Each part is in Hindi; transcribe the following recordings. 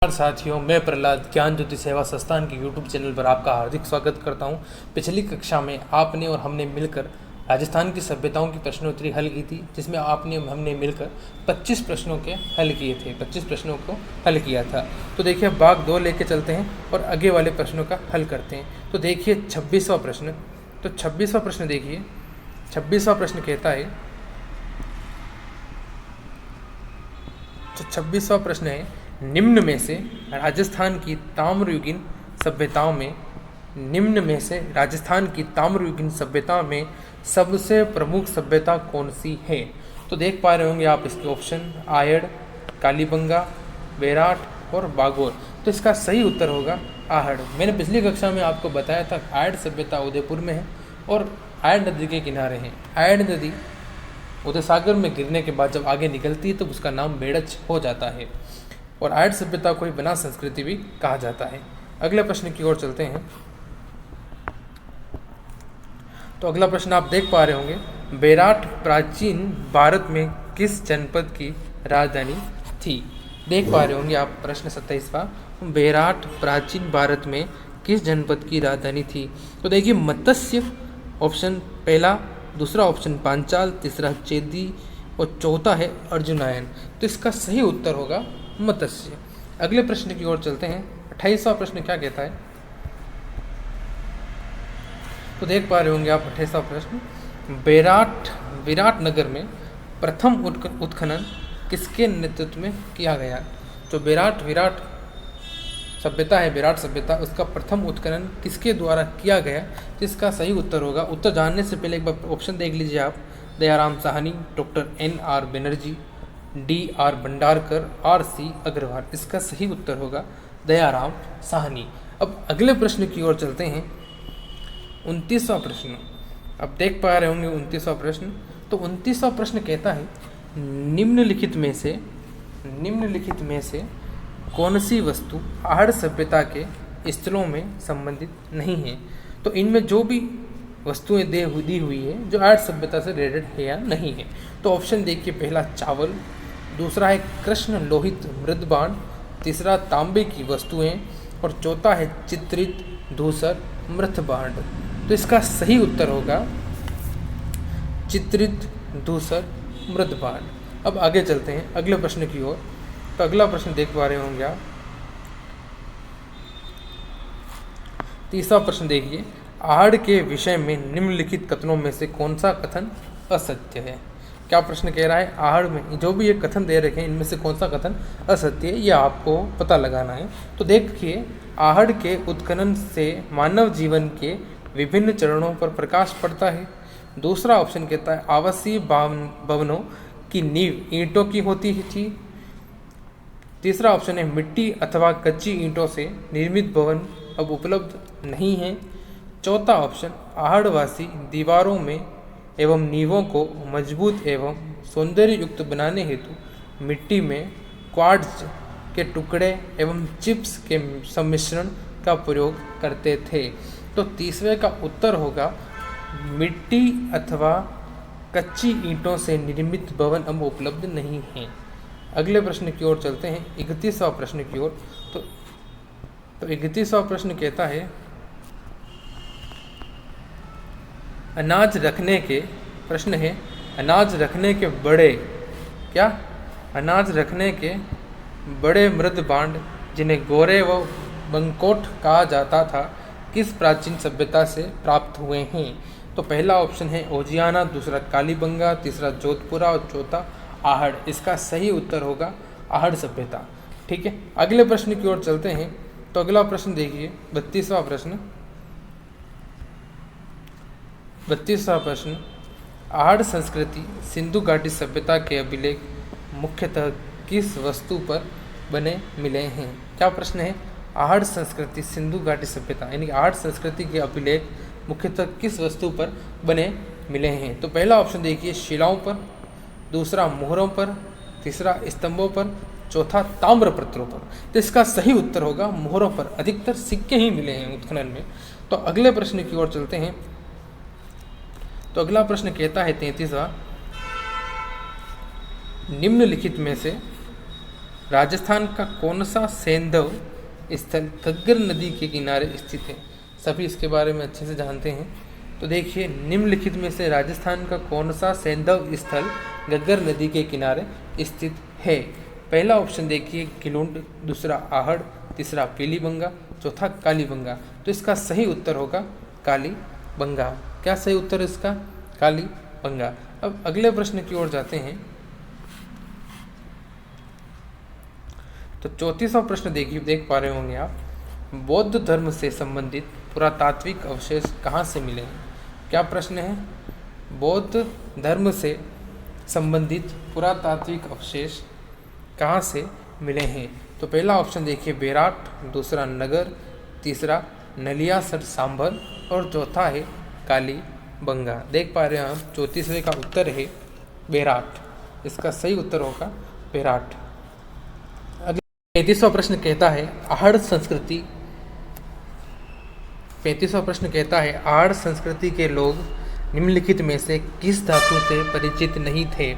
नमस्कार साथियों, मैं प्रहलाद ज्ञान ज्योति सेवा संस्थान के यूट्यूब चैनल पर आपका हार्दिक स्वागत करता हूं। पिछली कक्षा में आपने और हमने मिलकर राजस्थान की सभ्यताओं की प्रश्नोत्तरी हल की थी, जिसमें हमने मिलकर 25 प्रश्नों के हल किए थे। 25 प्रश्नों को हल किया था। तो देखिए भाग 2 लेके चलते हैं और आगे वाले प्रश्नों का हल करते हैं। तो देखिए 26वां प्रश्न। तो 26वां प्रश्न देखिए, 26वां प्रश्न कहता है, तो 26वां प्रश्न है, निम्न में से राजस्थान की ताम्रयुगीन सभ्यताओं में सबसे प्रमुख सभ्यता कौन सी है। तो देख पा रहे होंगे आप इसके ऑप्शन, आयड़, कालीबंगा, बेराट और बागोर। तो इसका सही उत्तर होगा आहड़। मैंने पिछली कक्षा में आपको बताया था आयड़ सभ्यता उदयपुर में है और आयड़ नदी के किनारे है। आयड़ नदी उदय सागर में गिरने के बाद जब आगे निकलती है तो उसका नाम बेड़च हो जाता है और आयड़ सभ्यता को ही बना संस्कृति भी कहा जाता है। अगले प्रश्न की ओर चलते हैं। तो अगला प्रश्न आप देख पा रहे होंगे, बेराट प्राचीन भारत में किस जनपद की राजधानी थी। देख पा रहे होंगे आप प्रश्न 27वां, बेराट प्राचीन भारत में किस जनपद की राजधानी थी। तो देखिए मत्स्य ऑप्शन पहला, दूसरा ऑप्शन पांचाल, तीसरा चेदी और चौथा है अर्जुनायन। तो इसका सही उत्तर होगा मत्स्य। अगले प्रश्न की ओर चलते हैं। 28वां प्रश्न क्या कहता है। तो देख पा रहे होंगे आप 28वां प्रश्न, विराट नगर में प्रथम उत्खनन किसके नेतृत्व में किया गया। तो विराट सभ्यता है, विराट सभ्यता, उसका प्रथम उत्खनन किसके द्वारा किया गया, जिसका सही उत्तर होगा। उत्तर जानने से पहले एक बार ऑप्शन देख लीजिए आप, Dayaram Sahni, doctor NR Banerjee, DR Bhandarkar, RC Agrawal. इसका सही उत्तर होगा दयाराम साहनी। अब अगले प्रश्न की ओर चलते हैं। 29वां प्रश्न, अब देख पा रहे होंगे 29वां प्रश्न। तो 29वां प्रश्न कहता है, निम्नलिखित में से कौन सी वस्तु आहड़ सभ्यता के स्थलों में संबंधित नहीं है। तो इनमें जो भी वस्तुएं दी हुई है जो आहड़ सभ्यता से रिलेटेड है या नहीं है। तो ऑप्शन देखिए, पहला चावल, दूसरा है कृष्ण लोहित मृदबाण, तीसरा तांबे की वस्तुएं और चौथा है चित्रित धूसर मृतबाण। तो इसका सही उत्तर होगा चित्रित धूसर मृतबाण। अब आगे चलते हैं अगले प्रश्न की ओर। तो अगला प्रश्न देख पा रहे होंगे आप, तीसरा प्रश्न देखिए, आहड़ के विषय में निम्नलिखित कथनों में से कौन सा कथन असत्य है। क्या प्रश्न कह रहा है, आहड़ में जो भी ये कथन दे रखे हैं इनमें से कौन सा कथन असत्य है, यह आपको पता लगाना है। तो देखिए, आहड़ के उत्खनन से मानव जीवन के विभिन्न चरणों पर प्रकाश पड़ता है। दूसरा ऑप्शन कहता है, आवासीय भवनों की नींव ईंटों की होती थी। तीसरा ऑप्शन है, मिट्टी अथवा कच्ची ईंटों से निर्मित भवन अब उपलब्ध नहीं है। चौथा ऑप्शन, आहड़वासी दीवारों में एवं नींवों को मजबूत एवं सौंदर्य युक्त बनाने हेतु मिट्टी में क्वार्ट्ज के टुकड़े एवं चिप्स के सम्मिश्रण का प्रयोग करते थे। तो तीसरे का उत्तर होगा, मिट्टी अथवा कच्ची ईंटों से निर्मित भवन अब उपलब्ध नहीं हैं। अगले प्रश्न की ओर चलते हैं, 31वां प्रश्न की ओर। तो 31वां प्रश्न कहता है, अनाज रखने के बड़े मृद भांड जिन्हें गोरे व बंकोट कहा जाता था, किस प्राचीन सभ्यता से प्राप्त हुए हैं। तो पहला ऑप्शन है ओजियाना, दूसरा कालीबंगा, तीसरा जोधपुरा और चौथा आहड़। इसका सही उत्तर होगा आहड़ सभ्यता। ठीक है, अगले प्रश्न की ओर चलते हैं। तो अगला प्रश्न देखिए, 32वां प्रश्न, आहड़ संस्कृति सिंधु घाटी सभ्यता के अभिलेख मुख्यतः किस वस्तु पर बने मिले हैं। क्या प्रश्न है, आहड़ संस्कृति सिंधु घाटी सभ्यता यानी कि आहड़ संस्कृति के अभिलेख मुख्यतः किस वस्तु पर बने मिले हैं। तो पहला ऑप्शन देखिए, शिलाओं पर, दूसरा मोहरों पर, तीसरा स्तंभों पर, चौथा ताम्रपत्रों पर। तो इसका सही उत्तर होगा मोहरों पर। अधिकतर सिक्के ही मिले हैं उत्खनन में। तो अगले प्रश्न की ओर चलते हैं। तो अगला प्रश्न कहता है 33वां, निम्नलिखित में से राजस्थान का कौन सा सैंधव स्थल घग्गर नदी के किनारे स्थित है? सभी इसके बारे में अच्छे से जानते हैं। तो देखिए, निम्नलिखित में से राजस्थान का कौन सा सैंधव स्थल घग्गर नदी के किनारे स्थित है? पहला ऑप्शन देखिए किलुंड, दूसरा आहड़, तीसरा पीलीबंगा, चौथा कालीबंगा। तो इसका सही उत्तर होगा कालीबंगा। क्या सही उत्तर इसका? कालीबंगा। अब अगले प्रश्न की ओर जाते हैं। तो 34वां प्रश्न देखिए, देख पा रहे होंगे आप। बौद्ध धर्म से संबंधित पुरातात्विक अवशेष कहाँ से मिले हैं? क्या प्रश्न है? बौद्ध धर्म से संबंधित पुरातात्विक अवशेष कहाँ से मिले हैं? तो पहला ऑप्शन देखिए बेराट, दूसरा नगर, तीसरा नलियासर सांभर और चौथा है कालीबंगा। देख पा रहे हैं आप, 34वें का उत्तर है बेराट। इसका सही उत्तर होगा बेराट। 35वां प्रश्न कहता है आहड़ संस्कृति 35वां प्रश्न कहता है आहड़ संस्कृति के लोग निम्नलिखित में से किस धातु से परिचित नहीं थे?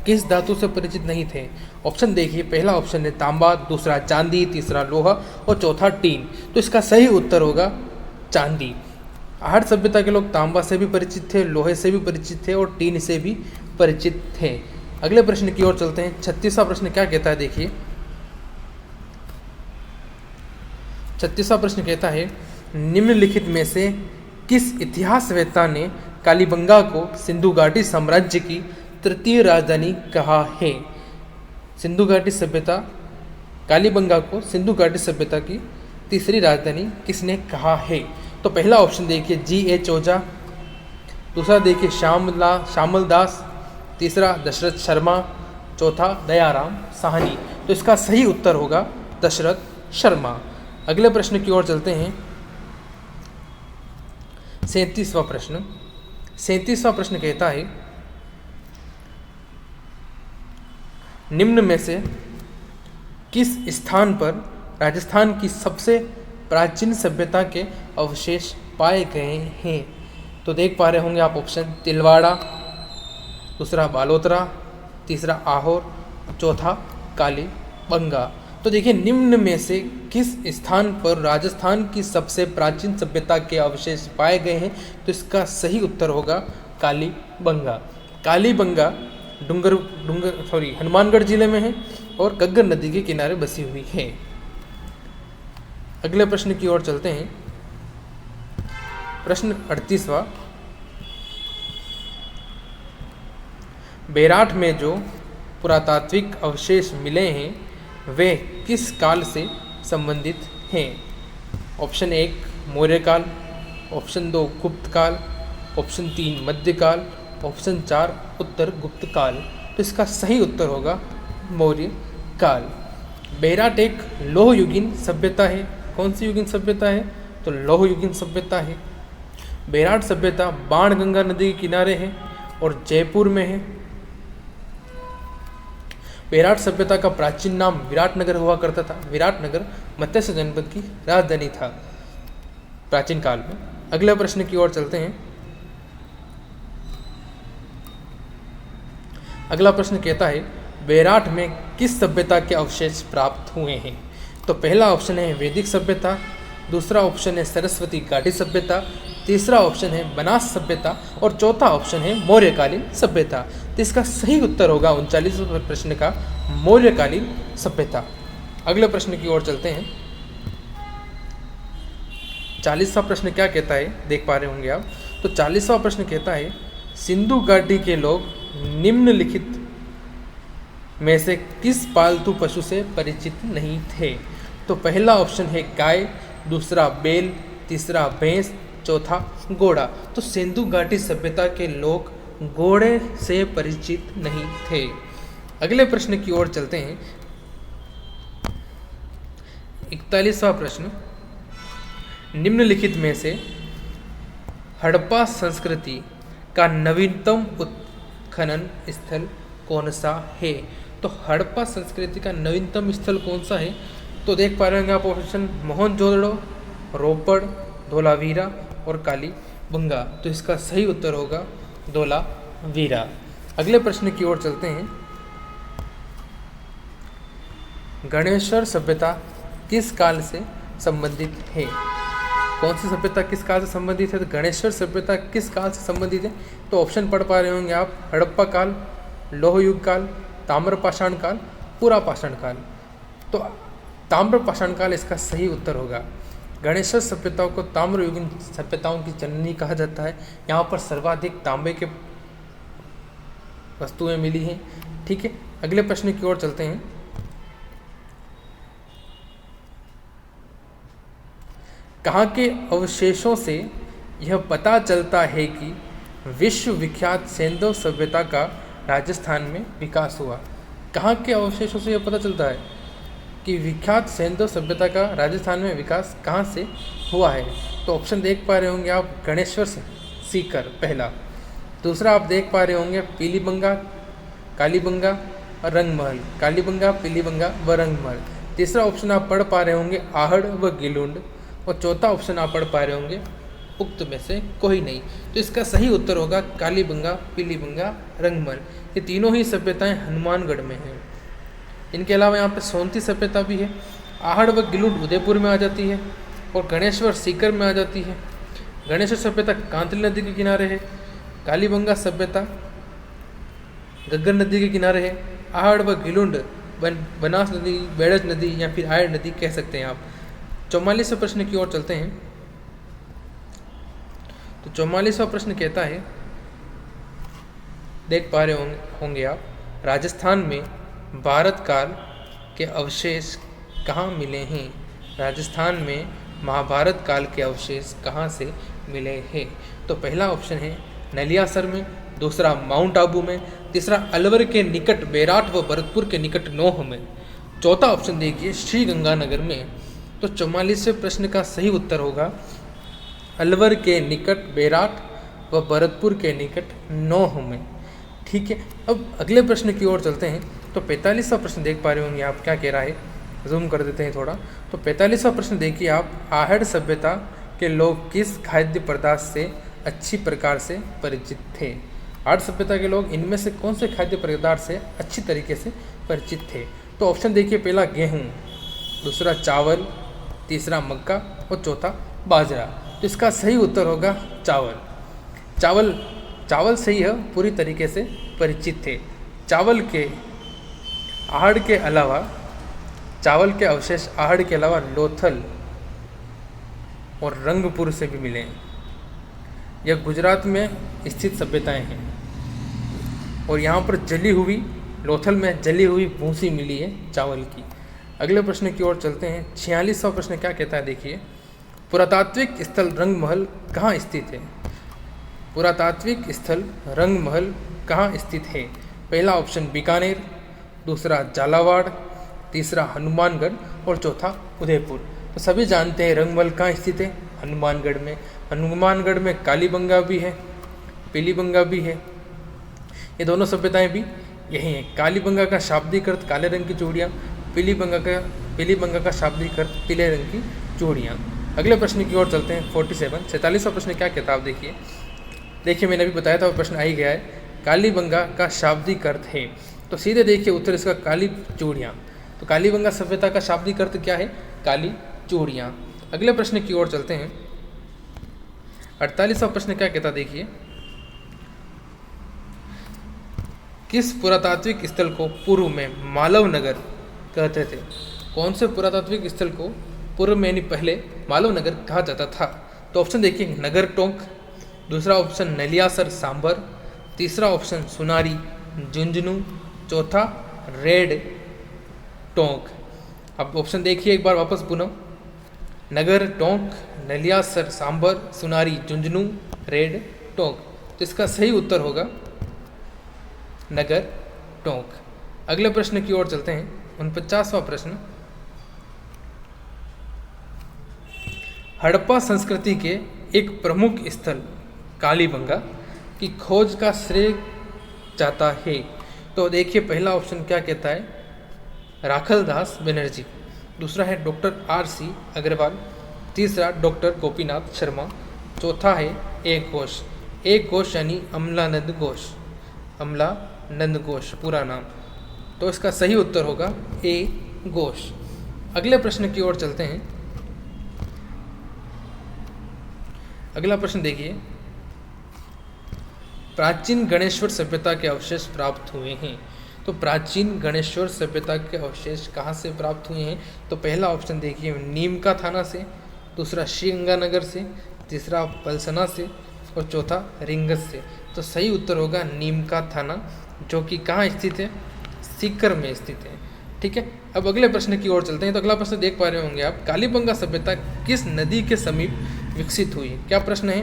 किस धातु से परिचित नहीं थे? ऑप्शन देखिए, पहला ऑप्शन है तांबा, दूसरा चांदी, तीसरा लोहा और चौथा टीन। तो इसका सही उत्तर होगा चांदी। आहड़ सभ्यता के लोग तांबा से भी परिचित थे, लोहे से भी परिचित थे और टीन से भी परिचित थे। अगले प्रश्न की ओर चलते हैं। 36वां प्रश्न क्या कहता है देखिए। 36वां प्रश्न कहता है निम्नलिखित में से किस इतिहासवेत्ता ने कालीबंगा को सिंधु घाटी साम्राज्य की तृतीय राजधानी कहा है? सिंधु घाटी सभ्यता, कालीबंगा को सिंधु घाटी सभ्यता की तीसरी राजधानी किसने कहा है? तो पहला ऑप्शन देखिए G.H. ओझा, दूसरा देखिए श्यामल दास, तीसरा दशरथ शर्मा, चौथा दयाराम साहनी। तो इसका सही उत्तर होगा दशरथ शर्मा। अगले प्रश्न की ओर चलते हैं। 37वां प्रश्न 37वां प्रश्न कहता है निम्न में से किस स्थान पर राजस्थान की सबसे प्राचीन सभ्यता के अवशेष पाए गए हैं? तो देख पा रहे होंगे आप ऑप्शन तिलवाड़ा, दूसरा बालोतरा, तीसरा आहोर, चौथा कालीबंगा। तो देखिए, निम्न में से किस स्थान पर राजस्थान की सबसे प्राचीन सभ्यता के अवशेष पाए गए हैं? तो इसका सही उत्तर होगा कालीबंगा। कालीबंगा हनुमानगढ़ जिले में है और घग्गर नदी के किनारे बसी हुई है। अगले प्रश्न की ओर चलते हैं। प्रश्न 38वां। बेराट में जो पुरातात्विक अवशेष मिले हैं वे किस काल से संबंधित हैं? ऑप्शन 1 मौर्यकाल, ऑप्शन 2 गुप्त काल, ऑप्शन 3 मध्यकाल, ऑप्शन 4 उत्तर गुप्त काल। तो इसका सही उत्तर होगा मौर्य काल। बेराट एक लौह युगीन सभ्यता है। कौन सी युगीन सभ्यता है? तो लौह युगीन सभ्यता है। बेराट सभ्यता बाणगंगा नदी के किनारे है और जयपुर में है। बेराट सभ्यता का प्राचीन नाम विराटनगर हुआ करता था। विराटनगर मत्स्य जनपद की राजधानी था प्राचीन काल में। अगले प्रश्न की ओर चलते हैं। अगला प्रश्न कहता है बेराट में किस सभ्यता के अवशेष प्राप्त हुए हैं? तो पहला ऑप्शन है वैदिक सभ्यता, दूसरा ऑप्शन है सरस्वती घाटी सभ्यता, तीसरा ऑप्शन है बनास सभ्यता और चौथा ऑप्शन है मौर्यकालीन सभ्यता। तो इसका सही उत्तर होगा 39वें प्रश्न का मौर्यकालीन सभ्यता। अगले प्रश्न की ओर चलते हैं। 40वां प्रश्न क्या कहता है देख पा रहे होंगे आप। तो 40वां प्रश्न कहता है सिंधु घाटी के लोग निम्नलिखित में से किस पालतू पशु से परिचित नहीं थे? तो पहला ऑप्शन है गाय, दूसरा बैल, तीसरा भैंस, चौथा घोड़ा। तो सिंधु घाटी सभ्यता के लोग घोड़े से परिचित नहीं थे। अगले प्रश्न की ओर चलते हैं। 41वां प्रश्न निम्नलिखित में से हड़प्पा संस्कृति का नवीनतम उत्खनन स्थल कौन सा है? तो हड़प्पा संस्कृति का नवीनतम स्थल कौन सा है? तो देख पा रहे होंगे आप ऑप्शन मोहनजोदड़ो, रोपड़, धोलावीरा और कालीबंगा। तो इसका सही उत्तर होगा धोलावीरा। अगले प्रश्न की ओर चलते हैं। गणेश्वर सभ्यता किस काल से संबंधित है? कौन सी सभ्यता किस काल से संबंधित है? तो गणेश्वर सभ्यता किस काल से संबंधित है? तो ऑप्शन पढ़ पा रहे होंगे आप, हड़प्पा काल, लौह युग काल, ताम्रपाषाण काल, पुरा पाषाण काल। तो ताम्रपाषाण काल इसका सही उत्तर होगा। गणेश्वर सभ्यताओं को ताम्रयुगीन सभ्यताओं की जननी कहा जाता है। यहाँ पर सर्वाधिक तांबे के वस्तुएं मिली हैं। ठीक है, अगले प्रश्न की ओर चलते हैं। कहाँ के अवशेषों से यह पता चलता है कि विश्व विख्यात सेंधव सभ्यता का राजस्थान में विकास हुआ? कहाँ के अवशेषों से यह पता चलता है कि विख्यात सेंधव सभ्यता का राजस्थान में विकास कहाँ से हुआ है? तो ऑप्शन देख पा रहे होंगे आप, गणेश्वर सीकर पहला, दूसरा आप देख पा रहे होंगे पीलीबंगा, कालीबंगा और रंगमहल, कालीबंगा, पीलीबंगा व रंगमहल। तीसरा ऑप्शन आप पढ़ पा रहे होंगे आहड़ व गिलुंड, और चौथा ऑप्शन आप पढ़ पा रहे होंगे उक्त में से कोई नहीं। तो इसका सही उत्तर होगा कालीबंगा, पीलीबंगा, रंगमहल। ये तीनों ही सभ्यताएं हनुमानगढ़ में हैं। इनके अलावा यहाँ पे सोनती सभ्यता भी है। आहड़ व गिलुंड उदयपुर में आ जाती है और गणेश्वर सीकर में आ जाती है। गणेश्वर सभ्यता कांतली नदी के किनारे है। कालीबंगा सभ्यता गग्गर नदी के किनारे है। आहड़ व गिलुंड बनास नदी, बेड़ज नदी या फिर आयड़ नदी कह सकते हैं आप। 44वें प्रश्न की ओर चलते हैं। तो 44वां प्रश्न कहता है, देख पा रहे होंगे आप, राजस्थान में भारत काल के अवशेष कहाँ मिले हैं? राजस्थान में महाभारत काल के अवशेष कहाँ से मिले हैं? तो पहला ऑप्शन है नलियासर में, दूसरा माउंट आबू में, तीसरा अलवर के निकट बेराट व भरतपुर के निकट नोह में, चौथा ऑप्शन देखिए श्री गंगानगर में। तो 44वें प्रश्न का सही उत्तर होगा अलवर के निकट बेराट व भरतपुर के निकट नोह में। ठीक है, अब अगले प्रश्न की ओर चलते हैं। तो 45वां प्रश्न देख पा रहे होंगे आप, क्या कह रहा है, जूम कर देते हैं थोड़ा। तो 45वां प्रश्न देखिए आप, आहड़ सभ्यता के लोग किस खाद्य पदार्थ से अच्छी प्रकार से परिचित थे? आहड़ सभ्यता के लोग इनमें से कौन से खाद्य पदार्थ से अच्छी तरीके से परिचित थे? तो ऑप्शन देखिए, पहला गेहूँ, दूसरा चावल, तीसरा मक्का और चौथा बाजरा। तो इसका सही उत्तर होगा चावल। चावल से ही पूरी तरीके से परिचित थे। चावल के आहड़ के अलावा, चावल के अवशेष आहड़ के अलावा लोथल और रंगपुर से भी मिले हैं। यह गुजरात में स्थित सभ्यताएं हैं और यहाँ पर जली हुई, लोथल में जली हुई भूसी मिली है चावल की। अगले प्रश्न की ओर चलते हैं। 46वां प्रश्न क्या कहता है, देखिए, पुरातात्विक स्थल रंगमहल कहाँ स्थित है? पुरातात्विक स्थल रंगमहल कहाँ स्थित है? पहला ऑप्शन बीकानेर, दूसरा झालावाड़, तीसरा हनुमानगढ़ और चौथा उदयपुर। तो सभी जानते हैं रंगमहल कहाँ स्थित है, हनुमानगढ़ में। हनुमानगढ़ में कालीबंगा भी है, पीलीबंगा भी है। ये दोनों सभ्यताएं भी यही हैं। कालीबंगा का शाब्दिक अर्थ काले रंग की चूड़ियाँ, पीलीबंगा का शाब्दिक अर्थ पीले रंग की चूड़ियाँ। अगले प्रश्न की ओर चलते हैं। 47वां प्रश्न क्या कहता है, देखिए मैंने अभी बताया था, प्रश्न आ ही गया है। कालीबंगा का शाब्दिक अर्थ है, तो सीधे देखिए उत्तर इसका काली चूड़ियाँ। तो कालीबंगा सभ्यता का शाब्दिक अर्थ क्या है? काली चूड़ियाँ। अगले प्रश्न की ओर चलते हैं। 48वां प्रश्न क्या कहता, देखिए, किस पुरातात्विक स्थल को पूर्व में मालव नगर कहते थे? कौन से पुरातात्विक स्थल को पूर्व में यानी पहले मालव नगर कहा जाता था? तो ऑप्शन देखिए, नगर टोंक, दूसरा ऑप्शन नलियासर सांबर, तीसरा ऑप्शन सुनारी झुंझुनू, चौथा रेड टोंक। अब ऑप्शन देखिए एक बार वापस पुनः, नगर टोंक, नलियासर सांबर, सुनारी झुंझुनू, रेड टोंक। तो इसका सही उत्तर होगा नगर टोंक। अगले प्रश्न की ओर चलते हैं। 49वां प्रश्न, हड़प्पा संस्कृति के एक प्रमुख स्थल कालीबंगा की खोज का श्रेय जाता है। तो देखिए पहला ऑप्शन क्या कहता है, राखलदास बनर्जी, दूसरा है डॉक्टर R.C. अग्रवाल, तीसरा डॉक्टर गोपीनाथ शर्मा, चौथा है एक घोष यानी अमलानंद घोष पूरा नाम। तो इसका सही उत्तर होगा घोष। अगले प्रश्न की ओर चलते हैं। अगला प्रश्न देखिए, प्राचीन गणेश्वर सभ्यता के अवशेष प्राप्त हुए हैं। तो प्राचीन गणेश्वर सभ्यता के अवशेष कहाँ से प्राप्त हुए हैं? तो पहला ऑप्शन देखिए नीम का थाना से, दूसरा श्रीगंगानगर से, तीसरा पलसना से और चौथा रिंगस से। तो सही उत्तर होगा नीम का थाना, जो कि कहाँ स्थित है? सीकर में स्थित है। ठीक है, अब अगले प्रश्न की ओर चलते हैं। तो अगला प्रश्न देख पा रहे होंगे आप, कालीबंगा सभ्यता किस नदी के समीप विकसित हुई? क्या प्रश्न है?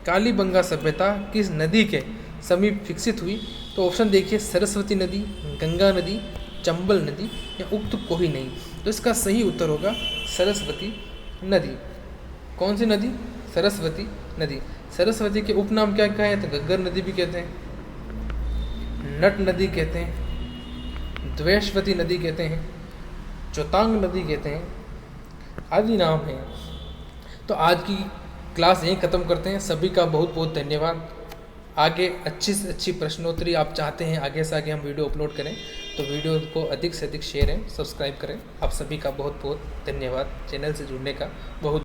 कालीबंगा सभ्यता किस नदी के समीप विकसित हुई? तो ऑप्शन देखिए सरस्वती नदी, गंगा नदी, चंबल नदी या उक्त कोई नहीं। तो इसका सही उत्तर होगा सरस्वती नदी। कौन सी नदी? सरस्वती नदी। सरस्वती के उपनाम क्या क्या है? तो गग्गर नदी भी कहते हैं, नट नदी कहते हैं, द्वैश्वती नदी कहते हैं, चौतांग नदी कहते हैं, आदि नाम हैं। तो आज की क्लास यहीं ख़त्म करते हैं। सभी का बहुत बहुत धन्यवाद। आगे अच्छी से अच्छी प्रश्नोत्तरी आप चाहते हैं आगे से आगे हम वीडियो अपलोड करें, तो वीडियो को अधिक से अधिक शेयर एंड सब्सक्राइब करें। आप सभी का बहुत बहुत धन्यवाद चैनल से जुड़ने का। बहुत